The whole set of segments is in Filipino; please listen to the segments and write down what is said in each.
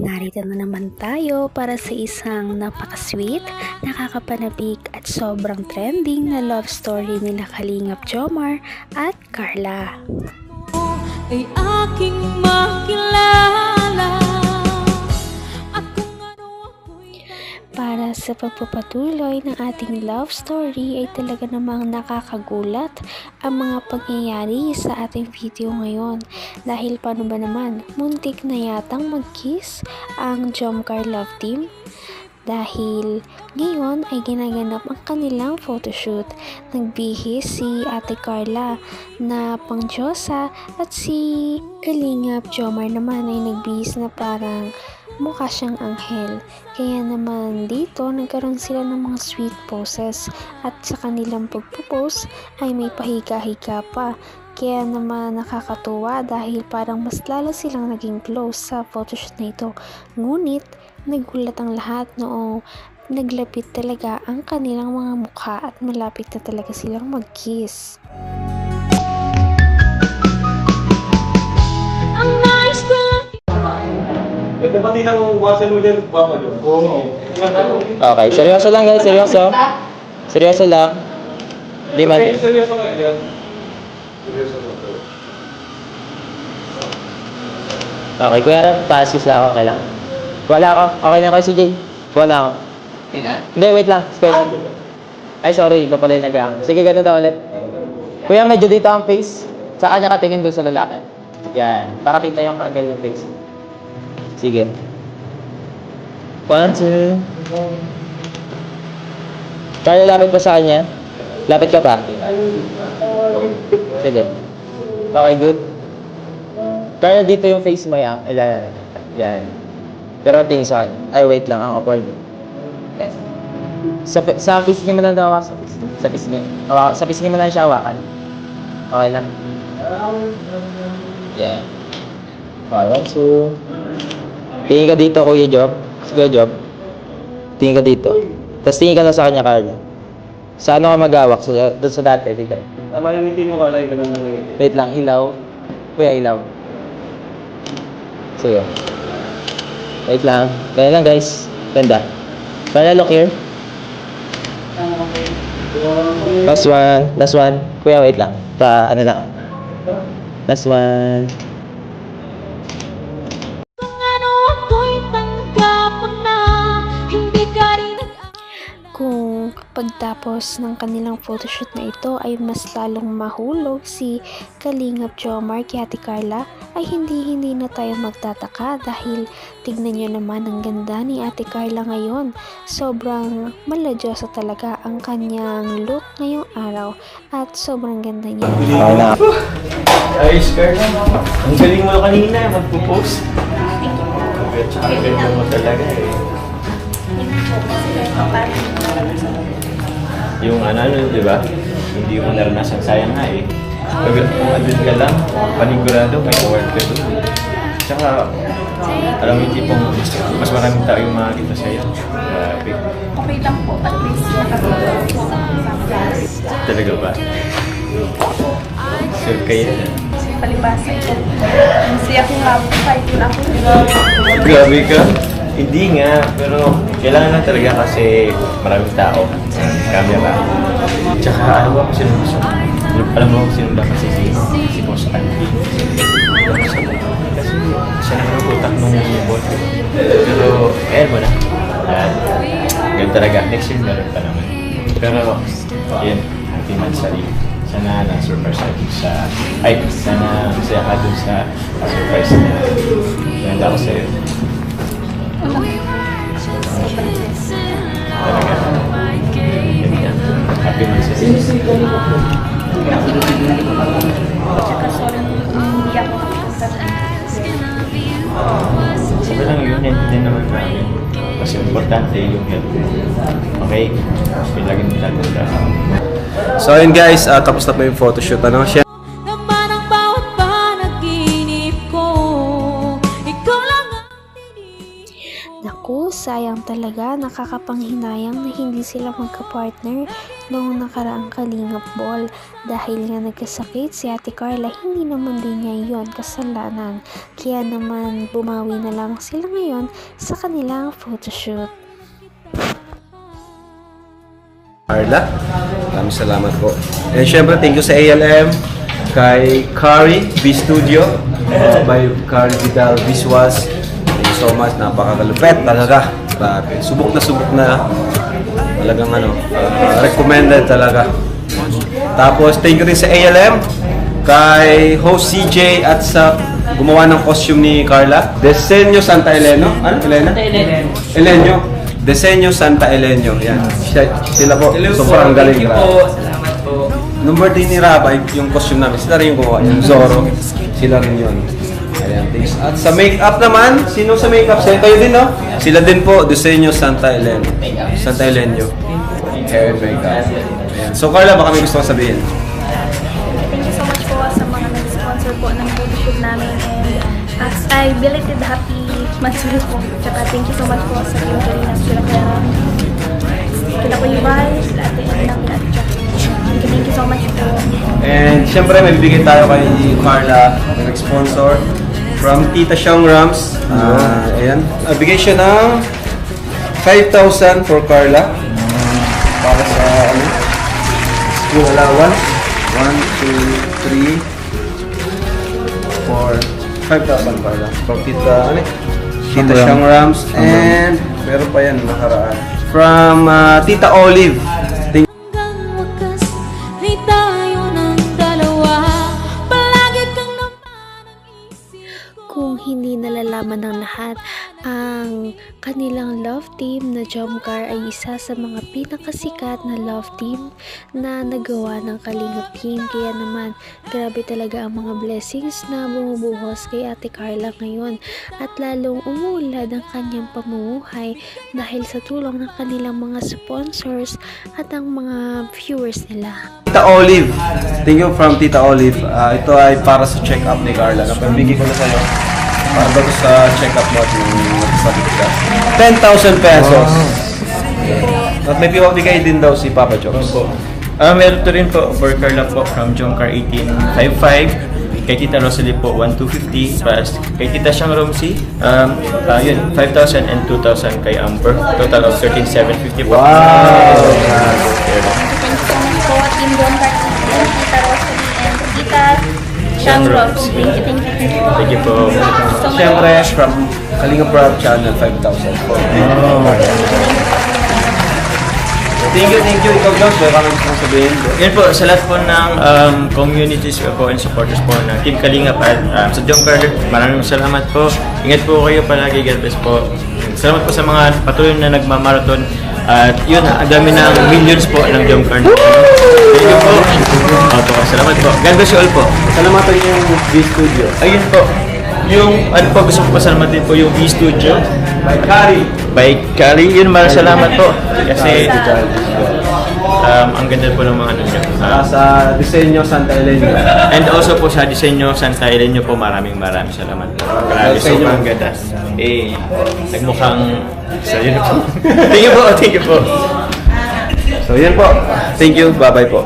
narito na naman tayo para sa isang napaka-sweet, nakakapanabik at sobrang trending na love story nila Kalingap Jomar at Carla. Ay aking makilala. Para sa pagpapatuloy ng ating love story ay talaga namang nakakagulat ang mga pangyayari sa ating video ngayon. Dahil paano ba naman, muntik na yatang mag-kiss ang Jomcar Love Team. Dahil ngayon ay ginaganap ang kanilang photoshoot. Nagbihis si Ate Carla na pangdiyosa at si Kalingap Jomar naman ay nagbihis na parang mukha siyang anghel. Kaya naman dito nagkaroon sila ng mga sweet poses at sa kanilang pagpo-post ay may pahiga-higa pa. Kaya naman nakakatuwa dahil parang mas lalo silang naging close sa photoshoot na ito. Ngunit nagulat ang lahat noong naglapit talaga ang kanilang mga mukha at malapit na talaga silang mag-kiss. Okay, seryoso lang guys, seryoso. Seryoso lang. Di man. Seryoso ka yan. Okay, kuya, pass lang ako, okay lang. Wala ako, okay lang kayo si Jay. Wala ako. Hindi, wait lang. Ay, sorry, iba pala yung nag-aang. Sige, ganun daw ulit. Kuya, medyo dito ang face. Sa kanya katingin doon sa lalaki. Yan, para kita yung kagal yung face. Sige. 1, 2. Kaya lapit pa sa kanya? Lapit ka pa? Sige. Okay, good. Kaya dito yung face mo yan. Yan. Pero tingin sa akin. Ay, wait lang. Ang awkward. Sa pisngi mo lang daw ako. Sa pisngi. Sa pisngi mo lang siya hawakan. Okay lang. Yeah. Okay, 1, 2. Tingin ka dito, Kuya Job. Kuya Job. Tingin ka dito. Tapos tingin ka na sa kanya, Carla. Sa ano ka mag-awak? Doon sa dati, tingin ka. Malinitin mo ka lang, ganun na lang. Wait lang, ilaw. Kuya, ilaw. Sige. Wait lang. Kaya lang, guys. Ganda. Carla, look here. Last one. Last one. Kuya, wait lang. Ano lang. Last one. Kung pagtapos ng kanilang photoshoot na ito ay mas lalong mahulog si Kalingap Jomar kay Ate Carla, ay hindi na tayo magtataka dahil tignan nyo naman ang ganda ni Ate Carla ngayon. Sobrang maladyosa talaga ang kanyang look ngayong araw at sobrang ganda niya. Okay na. Ayos, Carla. Ang galing mo kanina, magpo-post. Ang galing mo talaga eh. Yung di ba? Hindi mo naranasan, sayang nga eh. Kung andun ka lang, panigurado, may award ka doon. Tsaka, alam mo yung tipong mas maraming tao yung makakita sa'yo. Grabe. Okay lang po, at least nakatulog. Talaga ba? Sure kayo na. Palibasay ko. Kasi ako nga po, kahit wala ko. Grabe ka? Hindi nga, pero kailangan lang talaga kasi maraming tao. Camera. Tsaka alam mo kung sino gusto mo. Alam mo kung sino dapat si Boss Andy. Kasi siya na utak nung bot. Pero, ayan mo na. Ganun talaga. Next year meron pa naman. Pero, yun, happy mansari. Sana na-surprise ka dun sa... Ay, sana masaya ka dun sa surprise na ganda ko sa'yo. Talaga. Happy mansari. Tsaka sorry, hindi ako nakakita. Sabi lang yun, hindi naman namin. Kasi importante yung health mo. Okay? Lagi mo tatanda. So ayun guys, tapos na po yung photoshoot. Naman ang bawat panaginip ko. Ikaw lang ang Naku, sayang talaga, nakakapanghinayang na hindi sila magka-partner noong nakaraang Kalingap Ball. Dahil nga nagkasakit si Ate Carla, hindi naman din niya yon kasalanan. Kaya naman bumawi na lang sila ngayon sa kanilang photoshoot. Carla, maraming salamat po. And syempre, thank you sa ALM, kay Kari V Studio, by Kari Vidal Visuals. Thank you so much, napakagalupet talaga. Grabe, subok na. Talagang recommended talaga. Tapos, thank you rin sa ALM, kay host CJ at sa gumawa ng costume ni Carla. Desenyo Santa Eleno. Ano? Elena? Elenio. Desenyo Santa Elenio. Yan. Sila po. Sobrang galing. Salamat po. Nung birthday ni Rabay, yung costume namin, sila rin yung gumawa. Yung Zorro, sila rin yun. Ayan, thanks. At sa makeup naman, sino sa makeup? Kayo din, no? Sila din po, Desenyo Santa Elenio. Santa Elenio. Hair and makeup. Ayan. So Carla, baka may gusto kong sabihin. Thank you so much po sa mga nag-sponsor po ng photoshoot namin. And I belated happy Mansur po. Tsaka thank you so much po sa Team Karina, sila Clara, sila Kuya Bay, sila Ate Edna, sila Ate Jack. Thank you so much po. And syempre, may bibigay tayo kay Carla, may nag-sponsor from Tita Xiang Rams. Ayan. Bigay siya ng 5,000 for Carla. Para sa school allowance. 1, 2, 3, 4, 5,000 Carla. From Tita Xiang Rams. And meron pa yan nakaraan. From Tita Olive. Hanggang wakas ay tayo ng dalawa. Palagi kang naman ang isip ko. Kung hindi nalalaman ng lahat, ang kanilang love team na Jomcar ay isa sa mga pinakasikat na love team na nagawa ng Kalingap team. Kaya naman, grabe talaga ang mga blessings na bumubuhos kay Ate Carla ngayon. At lalong umuulad ang kanyang pamumuhay dahil sa tulong ng kanilang mga sponsors at ang mga viewers nila. Tita Olive. Thank you from Tita Olive. Ito ay para sa check-up ni Carla. Napamigay ko na sa'yo. Para bago sa check-up mo at nagsasalit ka. 10,000 pesos. At may bigay din daw si Papa Jobs. Meron to rin po for Carla po from Jomcar 1855. Kay Tita Rosalie po 1,250. Plus kay Tita Xiang Romsi, yun, 5,000 and 2,000 kay Amber. Total of 13,750 po. Wow! Thank you so much po, Team Jomcar, Tita Rosalie, and Tita Xiang Robs. Thank you. Thank you po. Siyempre, from Kalingap Rob Channel, 5,000 po. Thank you. Ikaw, Josh, may kami gusto sabihin. Yan po, sa lahat po ng communities po and supporters po ng Team Kalingap at sa Jomcar, maraming salamat po. Ingat po kayo palagi, God bless po. Salamat po sa mga patuloy na nagmamarathon. At yun, ang dami ng millions po ng Jomcar. Thank you po. Opo, salamat po. God bless you all po. Salamatan niyo yung V-Studio. Ayun po, yung ano po gusto ko pasalamatin po yung V-Studio. By Kari. Yun, maraming salamat po. Kasi ang ganda po ng mga ano nyo. Sa Disenyo Santa Elena. And also po sa Disenyo Santa Elena po, maraming salamat po. Grabe, sobrang ganda. Nagmukhang sa yun po. Thank you po. So yan po. Thank you. Bye-bye po.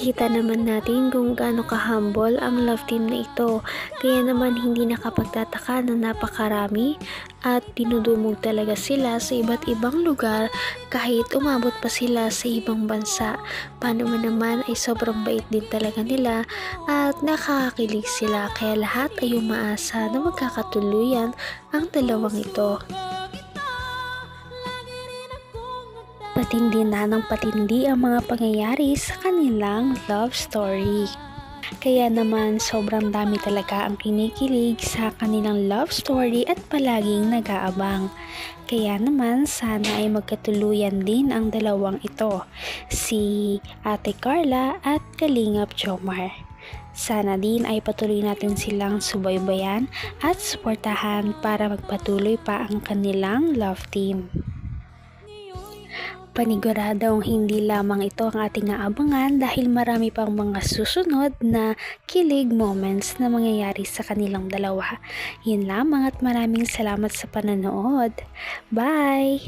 Kita naman natin kung gaano ka-humble ang love team na ito. Kaya naman hindi nakapagtataka na napakarami at dinudumog talaga sila sa iba't ibang lugar kahit umabot pa sila sa ibang bansa. Paano man naman ay sobrang bait din talaga nila at nakakakilig sila. Kaya lahat ay umaasa na magkakatuluyan ang dalawang ito. Patindi na ng patindi ang mga pangyayari sa kanilang love story. Kaya naman sobrang dami talaga ang kinikilig sa kanilang love story at palaging nag-aabang. Kaya naman sana ay magkatuluyan din ang dalawang ito, si Ate Carla at Kalingap Jomar. Sana din ay patuloy natin silang subaybayan at suportahan para magpatuloy pa ang kanilang love team. Paniguradong hindi lamang ito ang ating aabangan dahil marami pang mga susunod na kilig moments na mangyayari sa kanilang dalawa. Yun lamang at maraming salamat sa pananood. Bye!